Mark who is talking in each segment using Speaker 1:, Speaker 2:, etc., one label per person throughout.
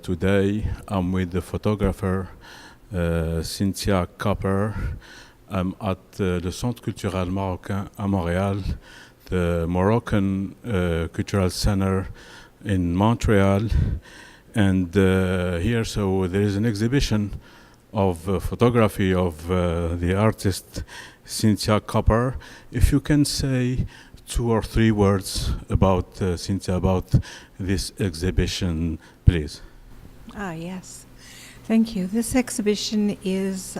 Speaker 1: Today, I'm with the photographer Cynthia. I'm at the Centre Culturel Marocain à Montreal, the Moroccan Cultural Center in Montreal. And here, so there is an exhibition of photography of the artist Cynthia. If you can say 2 or 3 words about Cynthia, about this exhibition, please.
Speaker 2: Yes. Thank you. This exhibition is,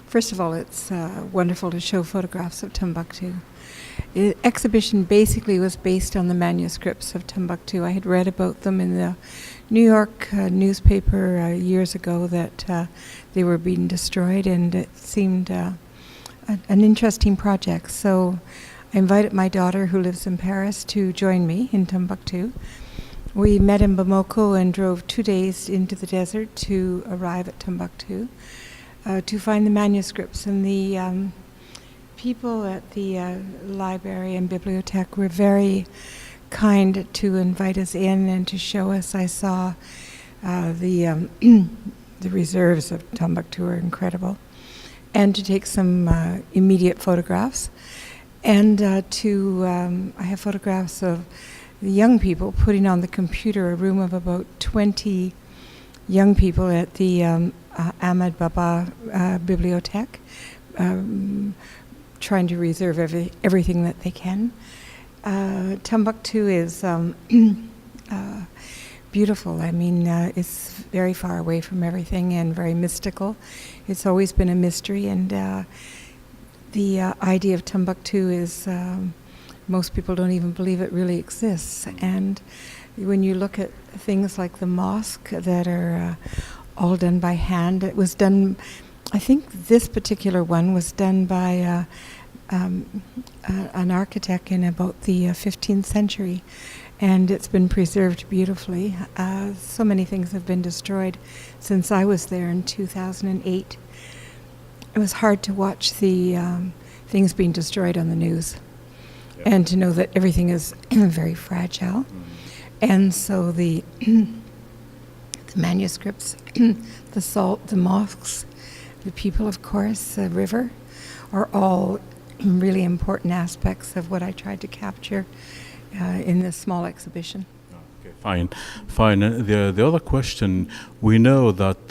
Speaker 2: first of all, it's wonderful to show photographs of Timbuktu. The exhibition basically was based on the manuscripts of Timbuktu. I had read about them in the New York newspaper years ago that they were being destroyed, and it seemed an interesting project. So I invited my daughter, who lives in Paris, to join me in Timbuktu. We met in Bamako and drove 2 days into the desert to arrive at Timbuktu to find the manuscripts. And the people at the library and bibliothèque were very kind to invite us in and to show us. I saw the reserves of Timbuktu are incredible, and to take some immediate photographs. And I have photographs of the young people putting on the computer, a room of about 20 young people at the Ahmed Baba bibliothèque, trying to reserve everything that they can. Timbuktu is beautiful. I mean, it's very far away from everything and very mystical. It's always been a mystery, and the idea of Timbuktu is most people don't even believe it really exists. And when you look at things like the mosque that are all done by hand, it was done, I think this particular one was done by an architect in about the 15th century, and it's been preserved beautifully. So many things have been destroyed since I was there in 2008. It was hard to watch the things being destroyed on the news. Yep. And to know that everything is very fragile. And so the manuscripts, the salt, the mosques, the people, of course, the river, are all really important aspects of what I tried to capture in this small exhibition.
Speaker 1: Okay, fine. The other question, we know that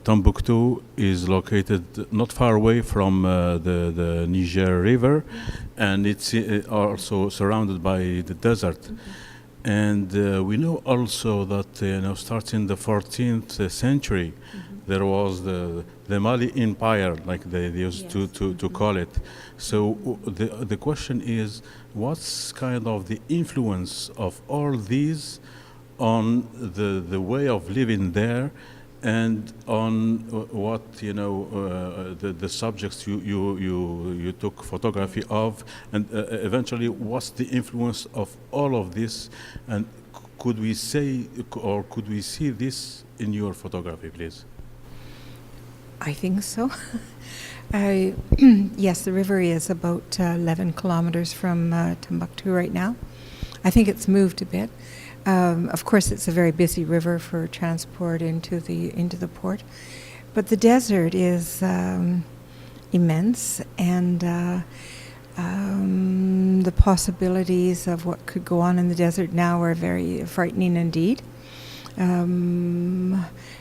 Speaker 1: Timbuktu is located not far away from the Niger River, and it's also surrounded by the desert. Mm-hmm. And we know also that starting the 14th century, mm-hmm. there was the Mali Empire, like they used to call it. So the question is, what's kind of the influence of all these on the way of living there, and on what the subjects you took photography of, and eventually what's the influence of all of this, and could we say, or could we see this in your photography, please?
Speaker 2: I think so. Yes, the river is about 11 kilometers from Timbuktu right now. I think it's moved a bit. Of course, it's a very busy river for transport into the port, but the desert is immense, and the possibilities of what could go on in the desert now are very frightening indeed,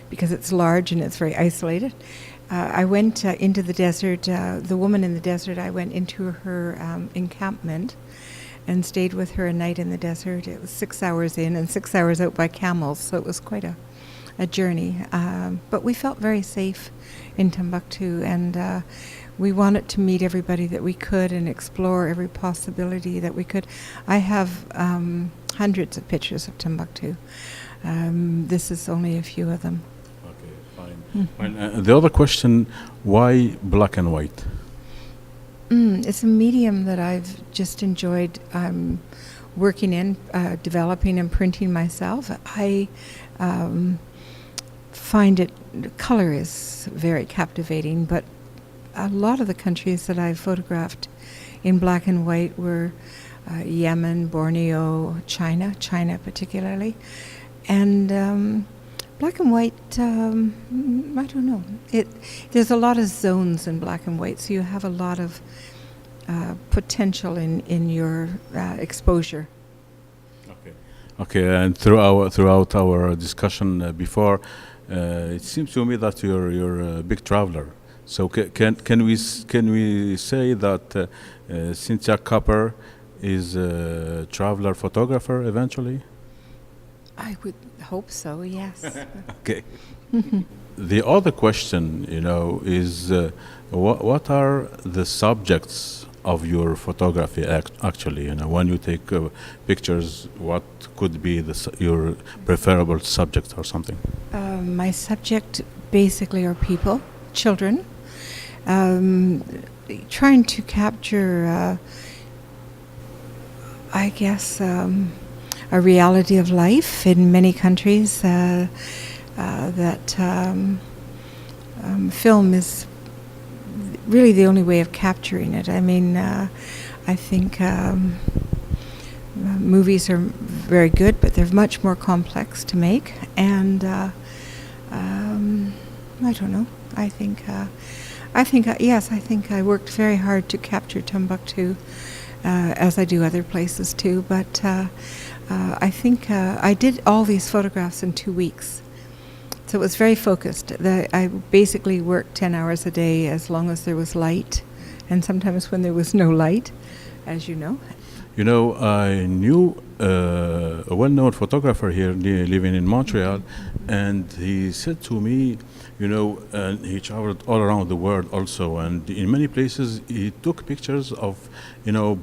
Speaker 2: because it's large and it's very isolated. I went into the desert. The woman in the desert, I went into her encampment and stayed with her a night in the desert. It was 6 hours in and 6 hours out by camels, so it was quite a journey. But we felt very safe in Timbuktu, and we wanted to meet everybody that we could and explore every possibility that we could. I have hundreds of pictures of Timbuktu. This is only a few of them.
Speaker 1: Okay, fine. Mm-hmm. The other question, why black and white?
Speaker 2: It's a medium that I've just enjoyed working in, developing and printing myself. I find color is very captivating, but a lot of the countries that I photographed in black and white were Yemen, Borneo, China particularly. And black and white, I don't know. There's a lot of zones in black and white, so you have a lot of potential in your exposure.
Speaker 1: Okay, and throughout our discussion before, it seems to me that you're a big traveler. So can we say that Cynthia Copper is a traveler photographer eventually?
Speaker 2: I would hope so, yes.
Speaker 1: Okay. The other question, is what are the subjects of your photography actually? When you take pictures, what could be your preferable subject or something?
Speaker 2: My subject basically are people, children, trying to capture, I guess, a reality of life in many countries that film is really the only way of capturing it. I mean, I think movies are very good, but they're much more complex to make. And I don't know. I think I worked very hard to capture Timbuktu, as I do other places too. But I think I did all these photographs in 2 weeks. So it was very focused. I basically worked 10 hours a day as long as there was light, and sometimes when there was no light, as you know.
Speaker 1: I knew a well-known photographer here living in Montreal, and he said to me, and he traveled all around the world also, and in many places he took pictures of,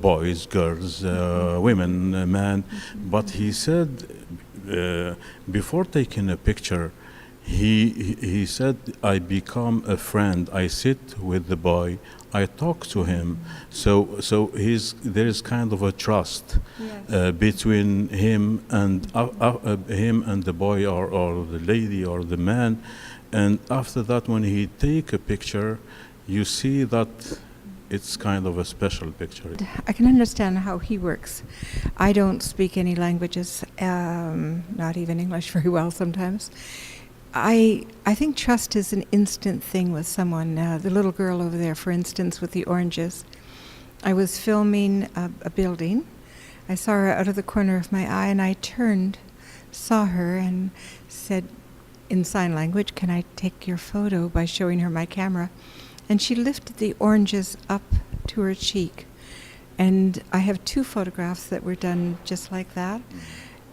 Speaker 1: boys, girls, women, men, but he said before taking a picture, he said, I become a friend. I sit with the boy. I talk to him. So there is kind of a trust between him and the boy or the lady or the man. And after that, when he take a picture, you see that it's kind of a special picture.
Speaker 2: I can understand how he works. I don't speak any languages, not even English very well sometimes. I think trust is an instant thing with someone. The little girl over there, for instance, with the oranges. I was filming a building. I saw her out of the corner of my eye, and I turned, saw her, and said in sign language, "Can I take your photo?" by showing her my camera. And she lifted the oranges up to her cheek. And I have 2 photographs that were done just like that.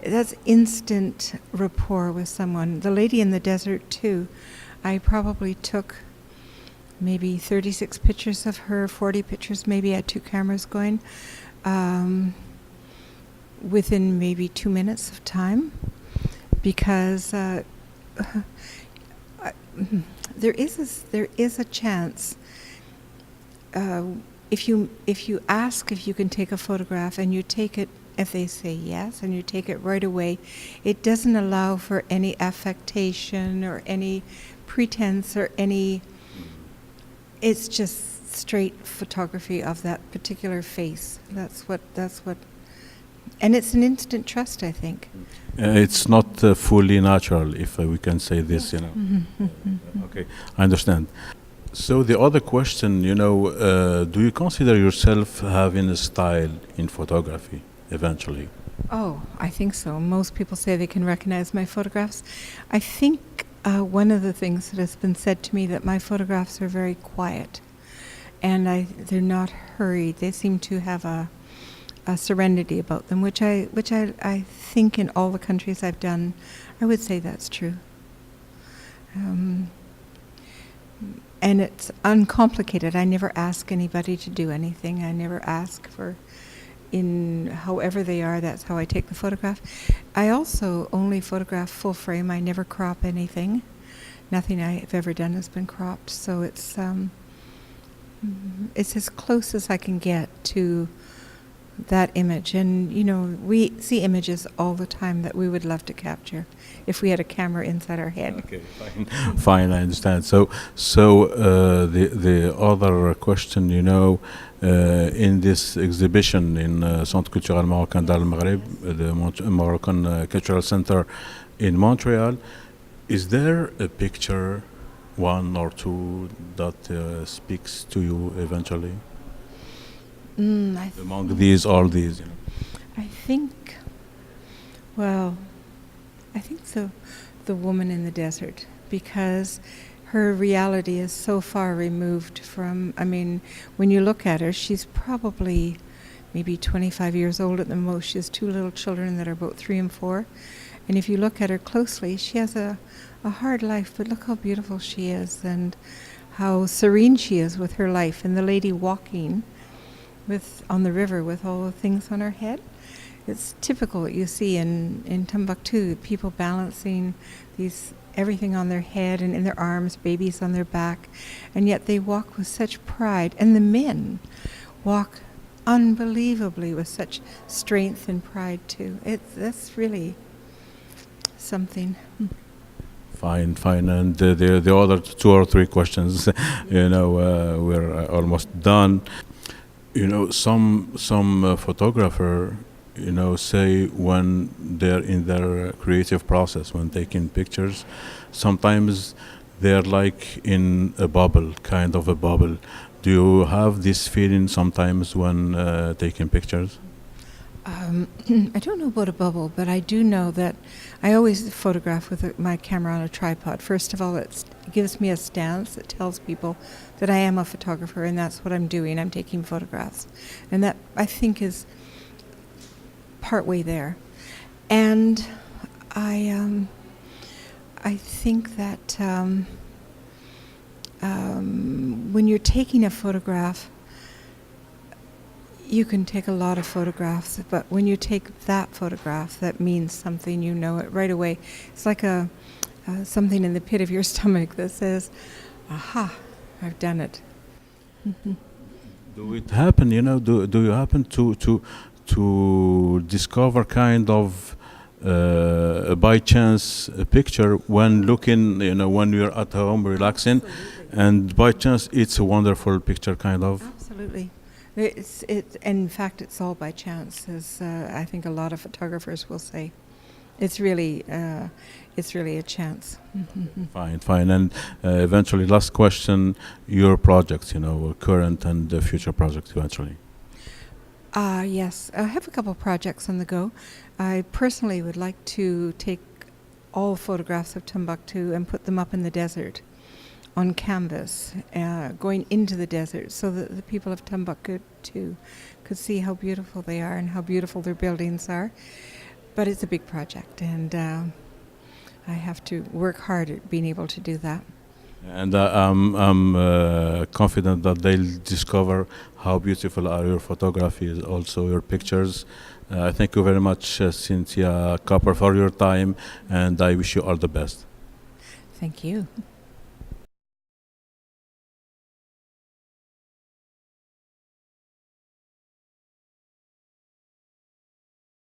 Speaker 2: That's instant rapport with someone. The lady in the desert, too. I probably took maybe 36 pictures of her, 40 pictures, maybe I had 2 cameras going, within maybe 2 minutes of time. Because there is a chance, if you ask if you can take a photograph and you take it, if they say yes and you take it right away, it doesn't allow for any affectation or any pretense or any, it's just straight photography of that particular face. That's what, and it's an instant trust, I think.
Speaker 1: It's not fully natural, if we can say this, Okay, I understand. So the other question, do you consider yourself having a style in photography eventually?
Speaker 2: Oh, I think so. Most people say they can recognize my photographs. I think one of the things that has been said to me that my photographs are very quiet, and they're not hurried. They seem to have a serenity about them, which I think in all the countries I've done, I would say that's true. And it's uncomplicated. I never ask anybody to do anything. I never ask for, in however they are, that's how I take the photograph. I also only photograph full frame. I never crop anything. Nothing I've ever done has been cropped. So it's as close as I can get to that image. And, you know, we see images all the time that we would love to capture if we had a camera inside our head.
Speaker 1: Okay, fine, fine. I understand. The other question, you know, in this exhibition in Centre Culturel Moroccan Dar Maghrib, the Moroccan Cultural Center in Montreal, is there a picture, one or two, that speaks to you eventually? Among these, all these, you know.
Speaker 2: I think, well, I think the woman in the desert, because her reality is so far removed from, I mean, when you look at her, she's probably maybe 25 years old at the most. She has two little children that are about 3 and 4. And if you look at her closely, she has a hard life, but look how beautiful she is and how serene she is with her life. And the lady walking on the river with all the things on her head. It's typical what you see in Timbuktu, people balancing everything on their head and in their arms, babies on their back, and yet they walk with such pride. And the men walk unbelievably with such strength and pride too. That's really something.
Speaker 1: Fine. And the other 2 or 3 questions, you know, we're almost done. You know, some photographer, you know, say when they're in their creative process, when taking pictures, sometimes they're like in a bubble, kind of a bubble. Do you have this feeling sometimes when taking pictures?
Speaker 2: I don't know about a bubble, but I do know that I always photograph with my camera on a tripod. First of all, it gives me a stance that tells people that I am a photographer, and that's what I'm doing. I'm taking photographs. And that, I think, is partway there. And I think that when you're taking a photograph, you can take a lot of photographs, but when you take that photograph, that means something. You know it right away. It's like something in the pit of your stomach that says, "Aha, I've done it." Mm-hmm.
Speaker 1: Do it happen? You know, do you happen to discover kind of by chance a picture when looking, you know, when you're at home relaxing, and by chance it's a wonderful picture, kind of?
Speaker 2: Absolutely. In fact, it's all by chance, as I think a lot of photographers will say. It's really a chance. Mm-hmm.
Speaker 1: Fine. And eventually, last question: your projects, you know, current and future projects, eventually.
Speaker 2: Yes, I have a couple projects on the go. I personally would like to take all photographs of Timbuktu and put them up in the desert on canvas, going into the desert, so that the people of Timbuktu could see how beautiful they are and how beautiful their buildings are. But it's a big project, and I have to work hard at being able to do that.
Speaker 1: And I'm confident that they'll discover how beautiful are your photographies, also your pictures. Thank you very much, Cynthia Copper, for your time, and I wish you all the best.
Speaker 2: Thank you.